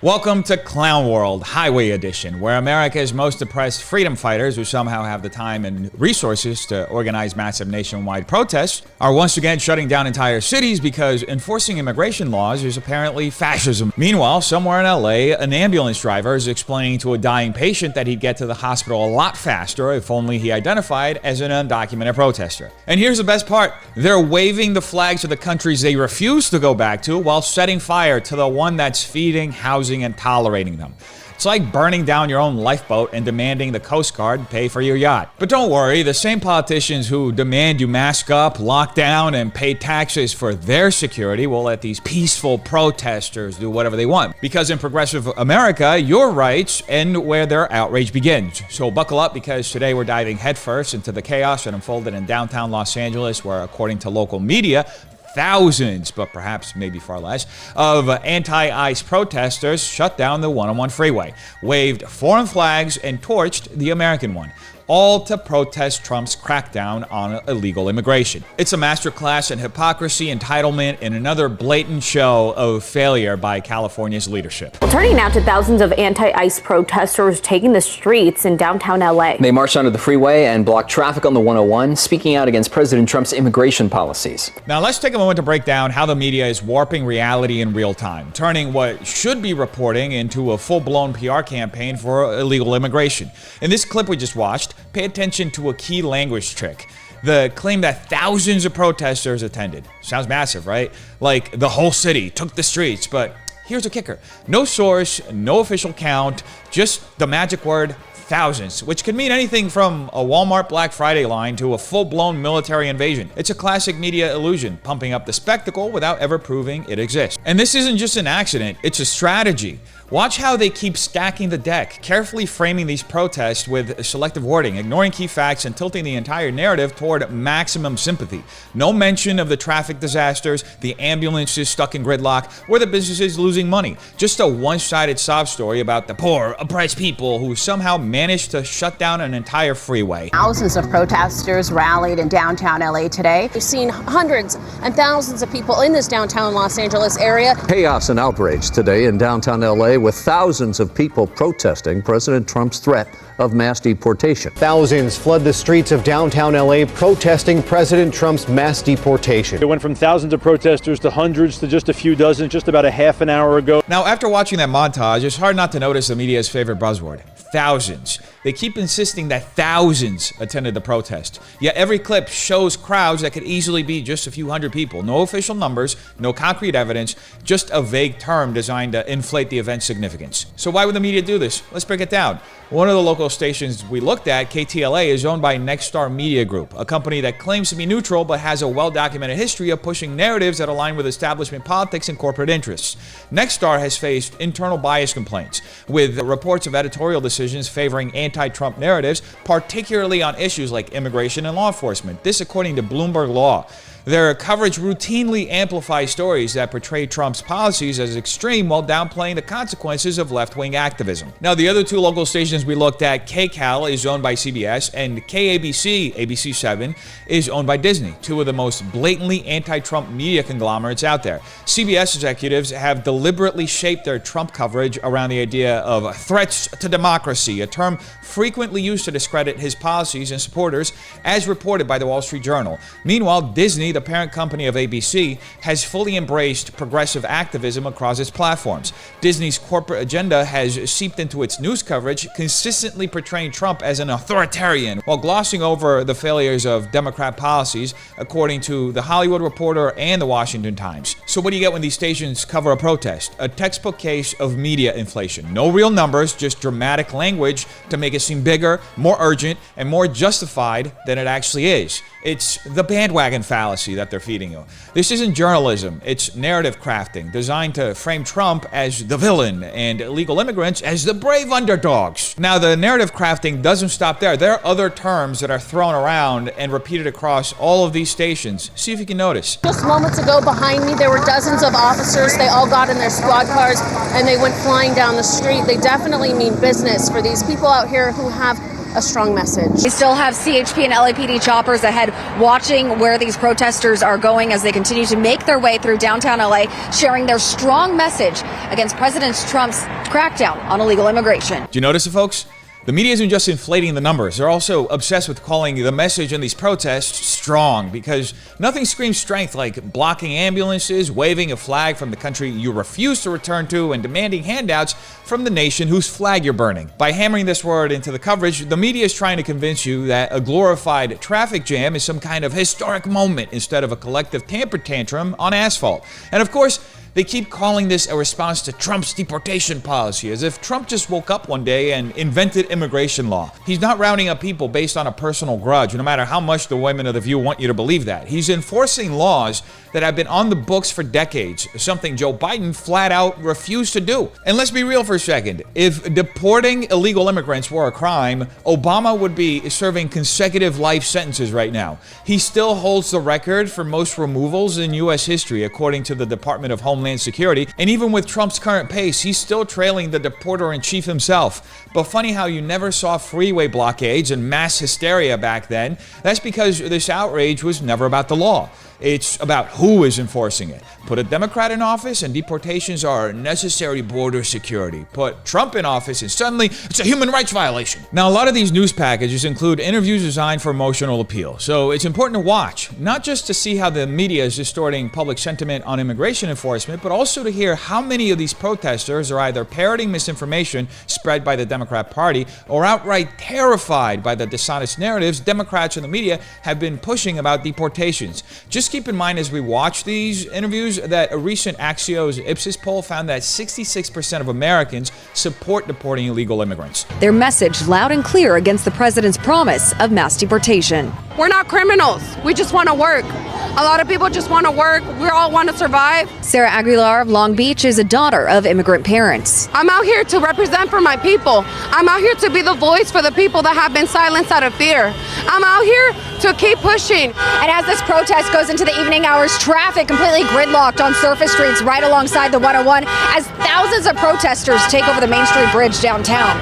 Welcome to Clown World Highway Edition, where America's most oppressed freedom fighters, who somehow have the time and resources to organize massive nationwide protests, are once again shutting down entire cities because enforcing immigration laws is apparently fascism. Meanwhile, somewhere in LA, an ambulance driver is explaining to a dying patient that he'd get to the hospital a lot faster if only he identified as an undocumented protester. And here's the best part. They're waving the flags of the countries they refuse to go back to while setting fire to the one that's feeding, housing, and tolerating them. It's like burning down your own lifeboat and demanding the Coast Guard pay for your yacht. But don't worry, the same politicians who demand you mask up, lock down, and pay taxes for their security will let these peaceful protesters do whatever they want. Because in progressive America, your rights end where their outrage begins. So buckle up, because today we're diving headfirst into the chaos that unfolded in downtown Los Angeles, where, according to local media, thousands, but perhaps maybe far less, of anti-ICE protesters shut down the 101 freeway, waved foreign flags, and torched the American one, all to protest Trump's crackdown on illegal immigration. It's a masterclass in hypocrisy, entitlement, and another blatant show of failure by California's leadership. Turning now to thousands of anti-ICE protesters taking the streets in downtown LA. They marched onto the freeway and blocked traffic on the 101, speaking out against President Trump's immigration policies. Now let's take a moment to break down how the media is warping reality in real time, turning what should be reporting into a full-blown PR campaign for illegal immigration. In this clip we just watched, pay attention to a key language trick. The claim that thousands of protesters attended. Sounds massive, right? Like the whole city took the streets, but here's the kicker. No source, no official count, just the magic word thousands, which could mean anything from a Walmart Black Friday line to a full-blown military invasion. It's a classic media illusion, pumping up the spectacle without ever proving it exists. And this isn't just an accident, it's a strategy. Watch how they keep stacking the deck, carefully framing these protests with selective wording, ignoring key facts, and tilting the entire narrative toward maximum sympathy. No mention of the traffic disasters, the ambulances stuck in gridlock, or the businesses losing money. Just a one-sided sob story about the poor, oppressed people who somehow managed to shut down an entire freeway. Thousands of protesters rallied in downtown LA today. We've seen hundreds and thousands of people in this downtown Los Angeles area. Chaos and outrage today in downtown LA, with thousands of people protesting President Trump's threat of mass deportation. Thousands fled the streets of downtown LA protesting President Trump's mass deportation. It went from thousands of protesters to hundreds to just a few dozen just about a half an hour ago. Now, after watching that montage, it's hard not to notice the media's favorite buzzword: thousands. They keep insisting that thousands attended the protest. Yet every clip shows crowds that could easily be just a few hundred people. No official numbers, no concrete evidence, just a vague term designed to inflate the event's significance. So why would the media do this? Let's break it down. One of the local stations we looked at, KTLA, is owned by Nexstar Media Group, a company that claims to be neutral but has a well-documented history of pushing narratives that align with establishment politics and corporate interests. Nexstar has faced internal bias complaints, with reports of editorial decisions favoring anti-Trump narratives, particularly on issues like immigration and law enforcement. This according to Bloomberg Law. Their coverage routinely amplifies stories that portray Trump's policies as extreme while downplaying the consequences of left-wing activism. Now, the other two local stations we looked at, KCAL, is owned by CBS, and KABC, ABC7, is owned by Disney, two of the most blatantly anti-Trump media conglomerates out there. CBS executives have deliberately shaped their Trump coverage around the idea of threats to democracy, a term frequently used to discredit his policies and supporters, as reported by the Wall Street Journal. Meanwhile, Disney, the parent company of ABC, has fully embraced progressive activism across its platforms. Disney's corporate agenda has seeped into its news coverage, consistently portraying Trump as an authoritarian while glossing over the failures of Democrat policies, according to The Hollywood Reporter and The Washington Times. So what do you get when these stations cover a protest? A textbook case of media inflation. No real numbers, just dramatic language to make it seem bigger, more urgent, and more justified than it actually is. It's the bandwagon fallacy that they're feeding you. This isn't journalism, it's narrative crafting designed to frame Trump as the villain and illegal immigrants as the brave underdogs. Now, the narrative crafting doesn't stop there. There are other terms that are thrown around and repeated across all of these stations. See if you can notice. Just moments ago behind me, there were dozens of officers. They all got in their squad cars and they went flying down the street. They definitely mean business for these people out here who have a strong message. We still have CHP and LAPD choppers ahead watching where these protesters are going as they continue to make their way through downtown LA, sharing their strong message against President Trump's crackdown on illegal immigration. Do you notice it, folks? The media isn't just inflating the numbers. They're also obsessed with calling the message in these protests strong, because nothing screams strength like blocking ambulances, waving a flag from the country you refuse to return to, and demanding handouts from the nation whose flag you're burning. By hammering this word into the coverage, the media is trying to convince you that a glorified traffic jam is some kind of historic moment instead of a collective temper tantrum on asphalt. And of course, they keep calling this a response to Trump's deportation policy, as if Trump just woke up one day and invented immigration law. He's not rounding up people based on a personal grudge, no matter how much the women of The View want you to believe that. He's enforcing laws that have been on the books for decades, something Joe Biden flat out refused to do. And let's be real for a second. If deporting illegal immigrants were a crime, Obama would be serving consecutive life sentences right now. He still holds the record for most removals in U.S. history, according to the Department of Homeland Security. And even with Trump's current pace, he's still trailing the deporter-in-chief himself. But funny how you never saw freeway blockades and mass hysteria back then. That's because this outrage was never about the law. It's about who is enforcing it. Put a Democrat in office and deportations are necessary border security. Put Trump in office and suddenly it's a human rights violation. Now, a lot of these news packages include interviews designed for emotional appeal. So it's important to watch, not just to see how the media is distorting public sentiment on immigration enforcement, but also to hear how many of these protesters are either parroting misinformation spread by the Democrat Party or outright terrified by the dishonest narratives Democrats and the media have been pushing about deportations. Just keep in mind as we watch these interviews that a recent Axios Ipsos poll found that 66% of Americans support deporting illegal immigrants. Their message loud and clear against the president's promise of mass deportation. We're not criminals. We just want to work. A lot of people just want to work. We all want to survive. Sarah Aguilar of Long Beach is a daughter of immigrant parents. I'm out here to represent for my people. I'm out here to be the voice for the people that have been silenced out of fear. I'm out here to keep pushing. And as this protest goes into the evening hours, traffic completely gridlocked on surface streets right alongside the 101 as thousands of protesters take over the Main Street Bridge downtown.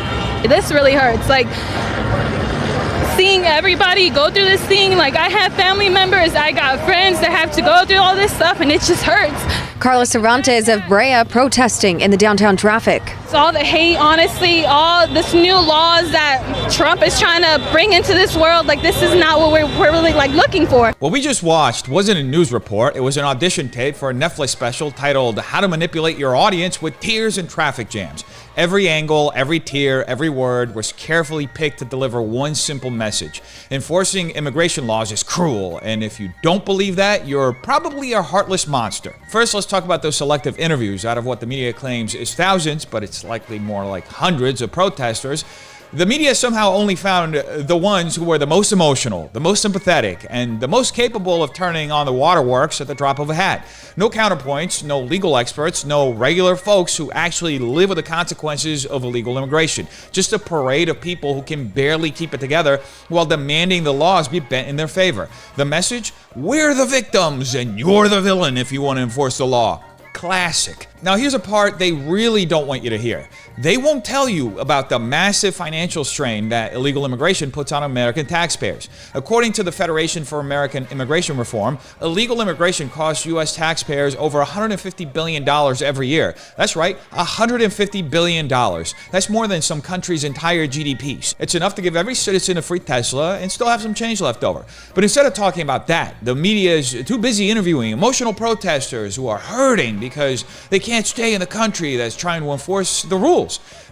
This really hurts. Like, seeing everybody go through this thing, like I have family members, I got friends that have to go through all this stuff, and it just hurts. Carlos Cervantes of Brea protesting in the downtown traffic. It's all the hate, honestly, all this new laws that Trump is trying to bring into this world, like this is not what we're really like looking for. What we just watched wasn't a news report, it was an audition tape for a Netflix special titled How to Manipulate Your Audience with Tears and Traffic Jams. Every angle, every tear, every word was carefully picked to deliver one simple message. Enforcing immigration laws is cruel, and if you don't believe that, you're probably a heartless monster. First, let's talk about those selective interviews out of what the media claims is thousands, but it's likely more like hundreds of protesters. The media somehow only found the ones who were the most emotional, the most sympathetic, and the most capable of turning on the waterworks at the drop of a hat. No counterpoints, no legal experts, no regular folks who actually live with the consequences of illegal immigration. Just a parade of people who can barely keep it together while demanding the laws be bent in their favor. The message? We're the victims and you're the villain if you want to enforce the law. Classic. Now here's a part they really don't want you to hear. They won't tell you about the massive financial strain that illegal immigration puts on American taxpayers. According to the Federation for American Immigration Reform, illegal immigration costs U.S. taxpayers over $150 billion every year. That's right, $150 billion. That's more than some countries' entire GDPs. It's enough to give every citizen a free Tesla and still have some change left over. But instead of talking about that, the media is too busy interviewing emotional protesters who are hurting because they can't stay in the country that's trying to enforce the rules.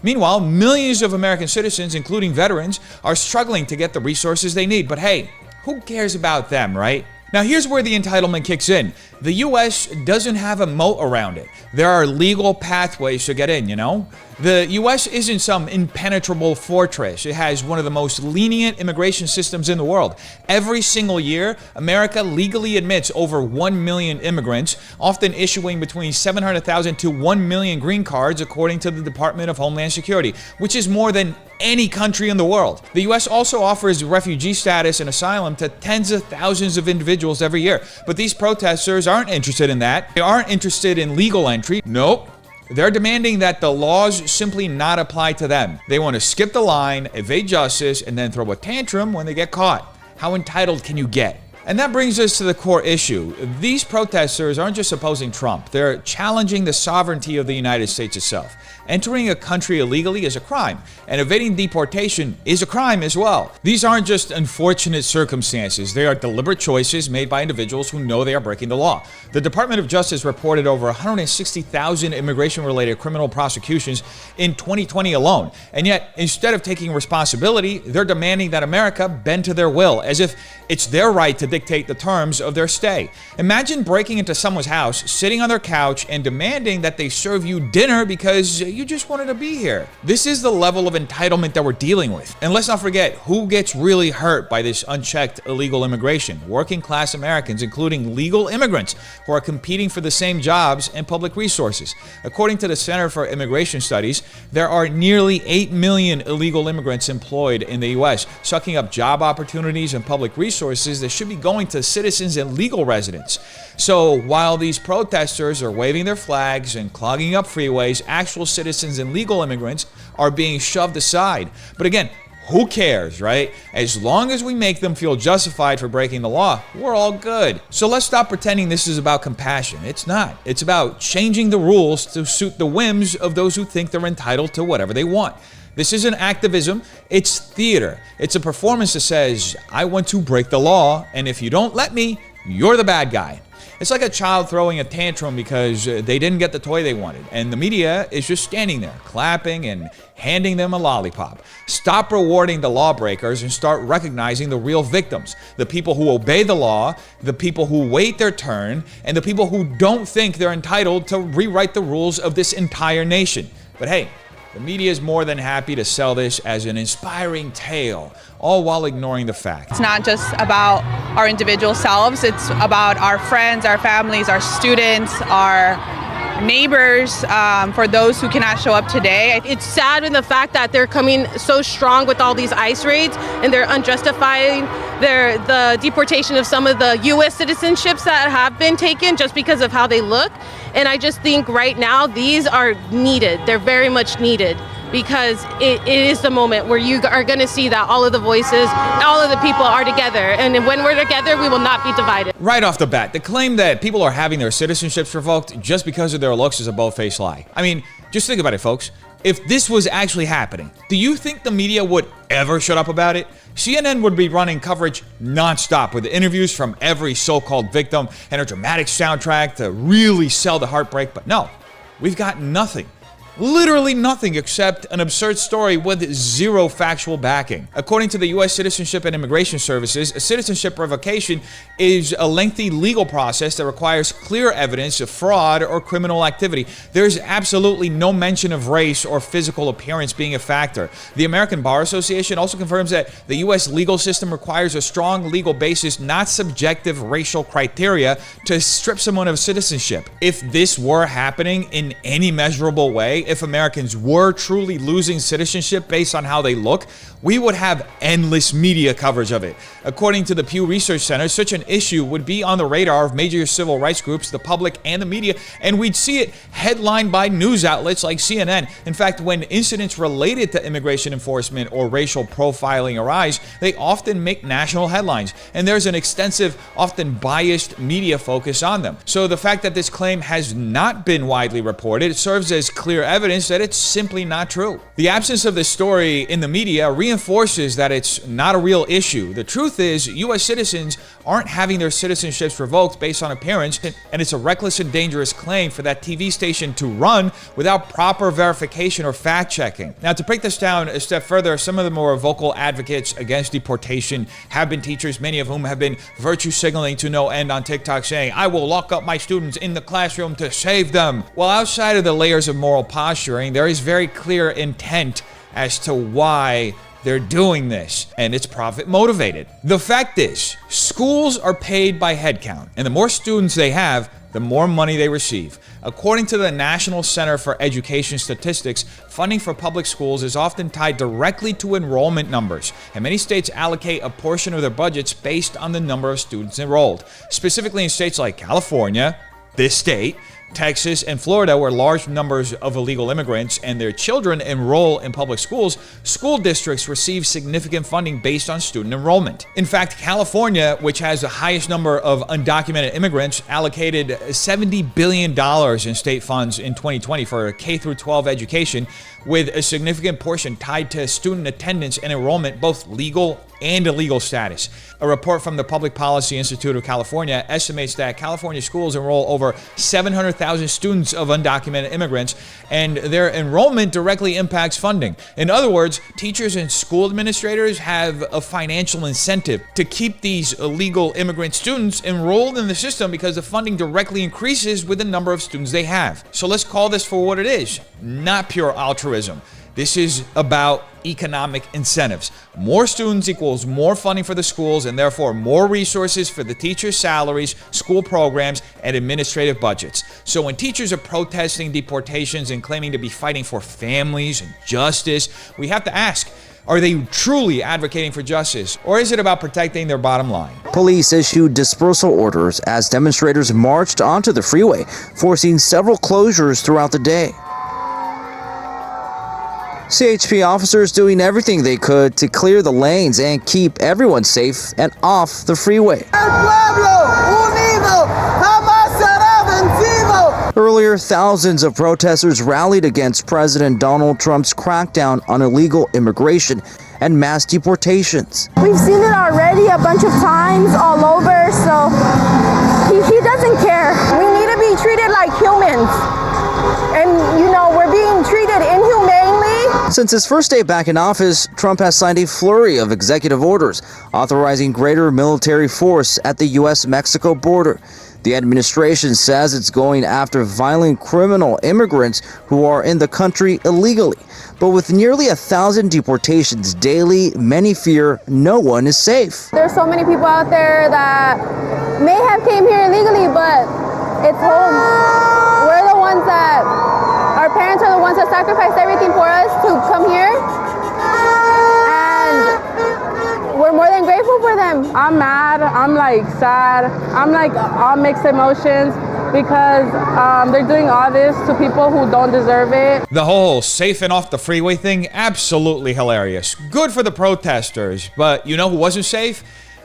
Meanwhile, millions of American citizens, including veterans, are struggling to get the resources they need. But hey, who cares about them, right? Now here's where the entitlement kicks in. The U.S. doesn't have a moat around it. There are legal pathways to get in, you know? The U.S. isn't some impenetrable fortress. It has one of the most lenient immigration systems in the world. Every single year, America legally admits over 1 million immigrants, often issuing between 700,000 to 1 million green cards, according to the Department of Homeland Security, which is more than any country in the world. The U.S. also offers refugee status and asylum to tens of thousands of individuals every year. But these protesters aren't interested in that. They aren't interested in legal entry. Nope. They're demanding that the laws simply not apply to them. They want to skip the line, evade justice, and then throw a tantrum when they get caught. How entitled can you get? And that brings us to the core issue. These protesters aren't just opposing Trump. They're challenging the sovereignty of the United States itself. Entering a country illegally is a crime, and evading deportation is a crime as well. These aren't just unfortunate circumstances. They are deliberate choices made by individuals who know they are breaking the law. The Department of Justice reported over 160,000 immigration-related criminal prosecutions in 2020 alone. And yet, instead of taking responsibility, they're demanding that America bend to their will, as if it's their right to dictate the terms of their stay. Imagine breaking into someone's house, sitting on their couch, and demanding that they serve you dinner because you just wanted to be here. This is the level of entitlement that we're dealing with. And let's not forget who gets really hurt by this unchecked illegal immigration. Working class Americans, including legal immigrants who are competing for the same jobs and public resources. According to the Center for Immigration Studies, there are nearly 8 million illegal immigrants employed in the U.S., sucking up job opportunities and public resources that should be going to citizens and legal residents. So while these protesters are waving their flags and clogging up freeways, actual citizens and legal immigrants are being shoved aside. But again, who cares, right? As long as we make them feel justified for breaking the law, we're all good. So let's stop pretending this is about compassion. It's not. It's about changing the rules to suit the whims of those who think they're entitled to whatever they want. This isn't activism, it's theater. It's a performance that says, I want to break the law, and if you don't let me, you're the bad guy. It's like a child throwing a tantrum because they didn't get the toy they wanted, and the media is just standing there, clapping and handing them a lollipop. Stop rewarding the lawbreakers and start recognizing the real victims. The people who obey the law, the people who wait their turn, and the people who don't think they're entitled to rewrite the rules of this entire nation. But hey, the media is more than happy to sell this as an inspiring tale, all while ignoring the facts. It's not just about our individual selves, it's about our friends, our families, our students, our neighbors, for those who cannot show up today. It's sad in the fact that they're coming so strong with all these ICE raids and they're unjustifying the deportation of some of the U.S. citizenships that have been taken just because of how they look. And I just think right now these are needed. They're very much needed because it is the moment where you are going to see that all of the voices, all of the people are together. And when we're together, we will not be divided. Right off the bat, the claim that people are having their citizenships revoked just because of their looks is a bold-faced lie. I mean, just think about it, folks. If this was actually happening, do you think the media would ever shut up about it? CNN would be running coverage nonstop with interviews from every so-called victim and a dramatic soundtrack to really sell the heartbreak. But no, we've got nothing. Literally nothing except an absurd story with zero factual backing. According to the U.S. Citizenship and Immigration Services, a citizenship revocation is a lengthy legal process that requires clear evidence of fraud or criminal activity. There's absolutely no mention of race or physical appearance being a factor. The American Bar Association also confirms that the U.S. legal system requires a strong legal basis, not subjective racial criteria, to strip someone of citizenship. If this were happening in any measurable way, if Americans were truly losing citizenship based on how they look, we would have endless media coverage of it. According to the Pew Research Center, such an issue would be on the radar of major civil rights groups, the public, and the media, and we'd see it headlined by news outlets like CNN. In fact, when incidents related to immigration enforcement or racial profiling arise, they often make national headlines, and there's an extensive, often biased media focus on them. So the fact that this claim has not been widely reported serves as clear evidence that it's simply not true. The absence of this story in the media reinforces that it's not a real issue. The truth is, U.S. citizens aren't having their citizenships revoked based on appearance, and it's a reckless and dangerous claim for that TV station to run without proper verification or fact-checking. Now, to break this down a step further, some of the more vocal advocates against deportation have been teachers, many of whom have been virtue signaling to no end on TikTok, saying, "I will lock up my students in the classroom to save them." While outside of the layers of moral posturing, there is very clear intent as to why they're doing this, and it's profit motivated. The fact is, schools are paid by headcount, and the more students they have, the more money they receive. According to the National Center for Education Statistics, funding for public schools is often tied directly to enrollment numbers, and many states allocate a portion of their budgets based on the number of students enrolled. Specifically in states like California, this state, Texas and Florida, where large numbers of illegal immigrants and their children enroll in public schools, school districts receive significant funding based on student enrollment. In fact, California, which has the highest number of undocumented immigrants, allocated $70 billion in state funds in 2020 for K-12 education, with a significant portion tied to student attendance and enrollment, both legal and illegal status. A report from the Public Policy Institute of California estimates that California schools enroll over 700,000 students of undocumented immigrants, and their enrollment directly impacts funding. In other words, teachers and school administrators have a financial incentive to keep these illegal immigrant students enrolled in the system because the funding directly increases with the number of students they have. So let's call this for what it is, not pure altruism. This is about economic incentives. More students equals more funding for the schools and therefore more resources for the teachers' salaries, school programs, and administrative budgets. So when teachers are protesting deportations and claiming to be fighting for families and justice, we have to ask, are they truly advocating for justice, or is it about protecting their bottom line? Police issued dispersal orders as demonstrators marched onto the freeway, forcing several closures throughout the day. CHP officers doing everything they could to clear the lanes and keep everyone safe and off the freeway. Earlier, thousands of protesters rallied against President Donald Trump's crackdown on illegal immigration and mass deportations. We've seen it already a bunch of times all over, so he doesn't care. We need to be treated like humans. And, we're being treated inhumanely. Since his first day back in office, Trump has signed a flurry of executive orders authorizing greater military force at the U.S.-Mexico border. The administration says it's going after violent criminal immigrants who are in the country illegally. But with nearly 1,000 deportations daily, many fear no one is safe. There's so many people out there that may have came here illegally, but it's home. We're the ones that, our parents are the ones that sacrificed everything for us to come here. And we're more than grateful for them. I'm mad, I'm sad, I'm all mixed emotions because they're doing all this to people who don't deserve it. The whole safe and off the freeway thing, absolutely hilarious. Good for the protesters, but you know who wasn't safe?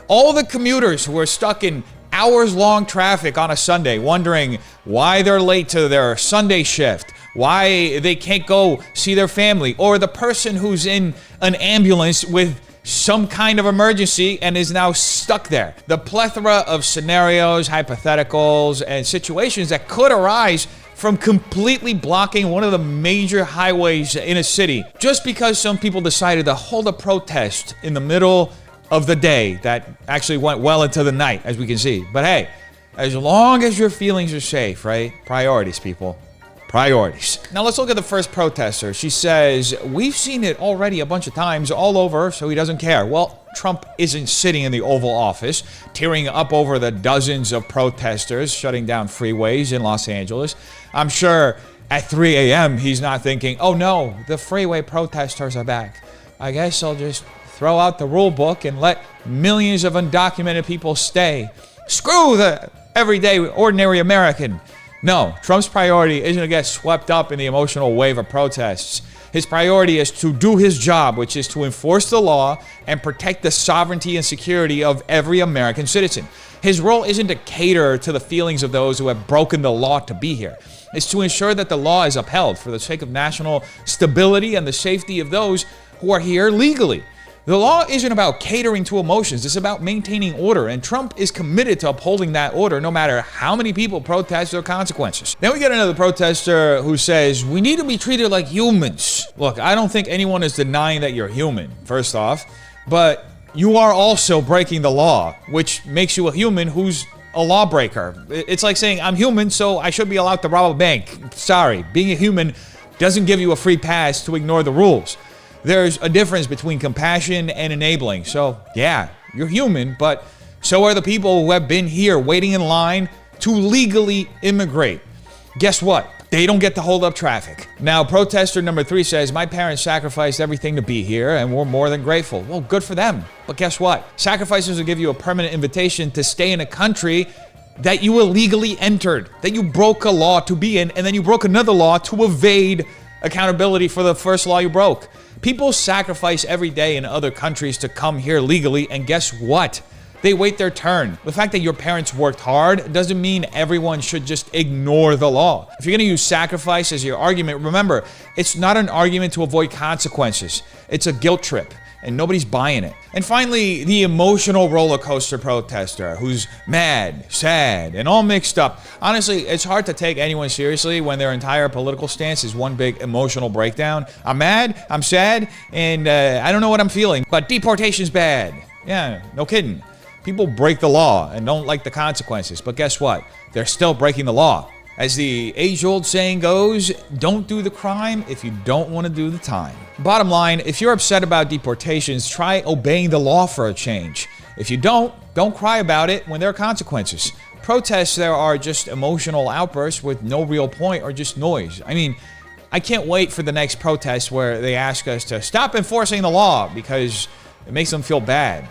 All the commuters who were stuck in hours-long traffic on a Sunday, wondering why they're late to their Sunday shift, why they can't go see their family, or the person who's in an ambulance with some kind of emergency and is now stuck there. The plethora of scenarios, hypotheticals, and situations that could arise from completely blocking one of the major highways in a city just because some people decided to hold a protest in the middle of the day that actually went well into the night, as we can see. But hey, as long as your feelings are safe, right? Priorities, people. Priorities. Now let's look at the first protester. She says, we've seen it already a bunch of times all over, so he doesn't care. Well, Trump isn't sitting in the Oval Office, tearing up over the dozens of protesters shutting down freeways in Los Angeles. I'm sure at 3 a.m. he's not thinking, oh no, the freeway protesters are back. I guess I'll just throw out the rule book and let millions of undocumented people stay. Screw the everyday, ordinary American. No, Trump's priority isn't to get swept up in the emotional wave of protests. His priority is to do his job, which is to enforce the law and protect the sovereignty and security of every American citizen. His role isn't to cater to the feelings of those who have broken the law to be here. It's to ensure that the law is upheld for the sake of national stability and the safety of those who are here legally. The law isn't about catering to emotions, it's about maintaining order, and Trump is committed to upholding that order no matter how many people protest or consequences. Then we get another protester who says, we need to be treated like humans. Look, I don't think anyone is denying that you're human, first off, but you are also breaking the law, which makes you a human who's a lawbreaker. It's like saying, I'm human, so I should be allowed to rob a bank. Sorry, being a human doesn't give you a free pass to ignore the rules. There's a difference between compassion and enabling. So, yeah, you're human, but so are the people who have been here waiting in line to legally immigrate. Guess what? They don't get to hold up traffic. Now, protester number 3 says, my parents sacrificed everything to be here and we're more than grateful. Well, good for them. But guess what? Sacrifices will give you a permanent invitation to stay in a country that you illegally entered, that you broke a law to be in, and then you broke another law to evade accountability for the first law you broke. People sacrifice every day in other countries to come here legally, and guess what? They wait their turn. The fact that your parents worked hard doesn't mean everyone should just ignore the law. If you're gonna use sacrifice as your argument, remember, it's not an argument to avoid consequences. It's a guilt trip, and nobody's buying it. And finally, the emotional roller coaster protester who's mad, sad, and all mixed up. Honestly, it's hard to take anyone seriously when their entire political stance is one big emotional breakdown. I'm mad, I'm sad, and I don't know what I'm feeling, but deportation's bad. Yeah, no kidding. People break the law and don't like the consequences, but guess what? They're still breaking the law. As the age-old saying goes, don't do the crime if you don't want to do the time. Bottom line, if you're upset about deportations, try obeying the law for a change. If you don't cry about it when there are consequences. Protests there are just emotional outbursts with no real point or just noise. I mean, I can't wait for the next protest where they ask us to stop enforcing the law because it makes them feel bad.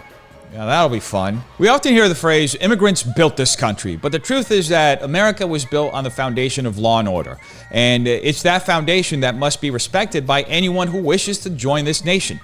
Yeah, that'll be fun. We often hear the phrase, immigrants built this country, but the truth is that America was built on the foundation of law and order. And it's that foundation that must be respected by anyone who wishes to join this nation.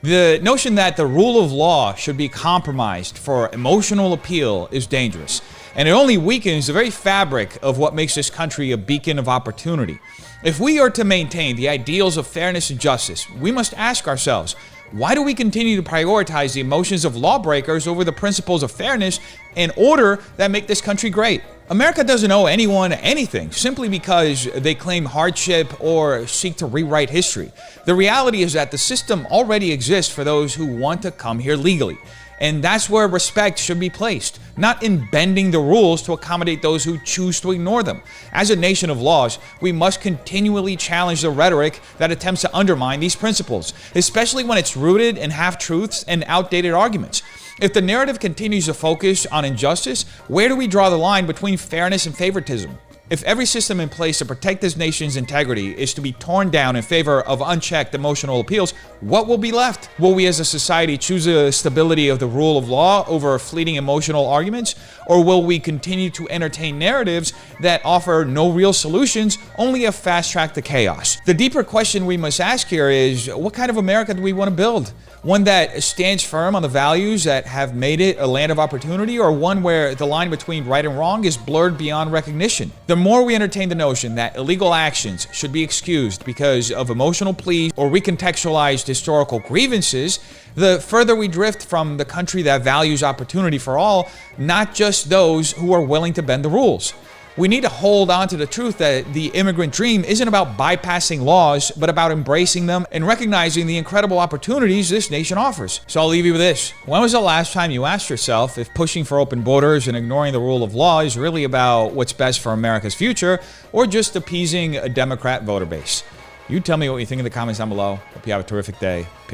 The notion that the rule of law should be compromised for emotional appeal is dangerous. And it only weakens the very fabric of what makes this country a beacon of opportunity. If we are to maintain the ideals of fairness and justice, we must ask ourselves, why do we continue to prioritize the emotions of lawbreakers over the principles of fairness and order that make this country great? America doesn't owe anyone anything simply because they claim hardship or seek to rewrite history. The reality is that the system already exists for those who want to come here legally. And that's where respect should be placed, not in bending the rules to accommodate those who choose to ignore them. As a nation of laws, we must continually challenge the rhetoric that attempts to undermine these principles, especially when it's rooted in half-truths and outdated arguments. If the narrative continues to focus on injustice, where do we draw the line between fairness and favoritism? If every system in place to protect this nation's integrity is to be torn down in favor of unchecked emotional appeals, what will be left? Will we as a society choose the stability of the rule of law over fleeting emotional arguments? Or will we continue to entertain narratives that offer no real solutions, only a fast track to chaos? The deeper question we must ask here is, what kind of America do we want to build? One that stands firm on the values that have made it a land of opportunity, or one where the line between right and wrong is blurred beyond recognition? The more we entertain the notion that illegal actions should be excused because of emotional pleas or recontextualized historical grievances, the further we drift from the country that values opportunity for all, not just those who are willing to bend the rules. We need to hold on to the truth that the immigrant dream isn't about bypassing laws, but about embracing them and recognizing the incredible opportunities this nation offers. So I'll leave you with this. When was the last time you asked yourself if pushing for open borders and ignoring the rule of law is really about what's best for America's future, or just appeasing a Democrat voter base? You tell me what you think in the comments down below. Hope you have a terrific day. Peace.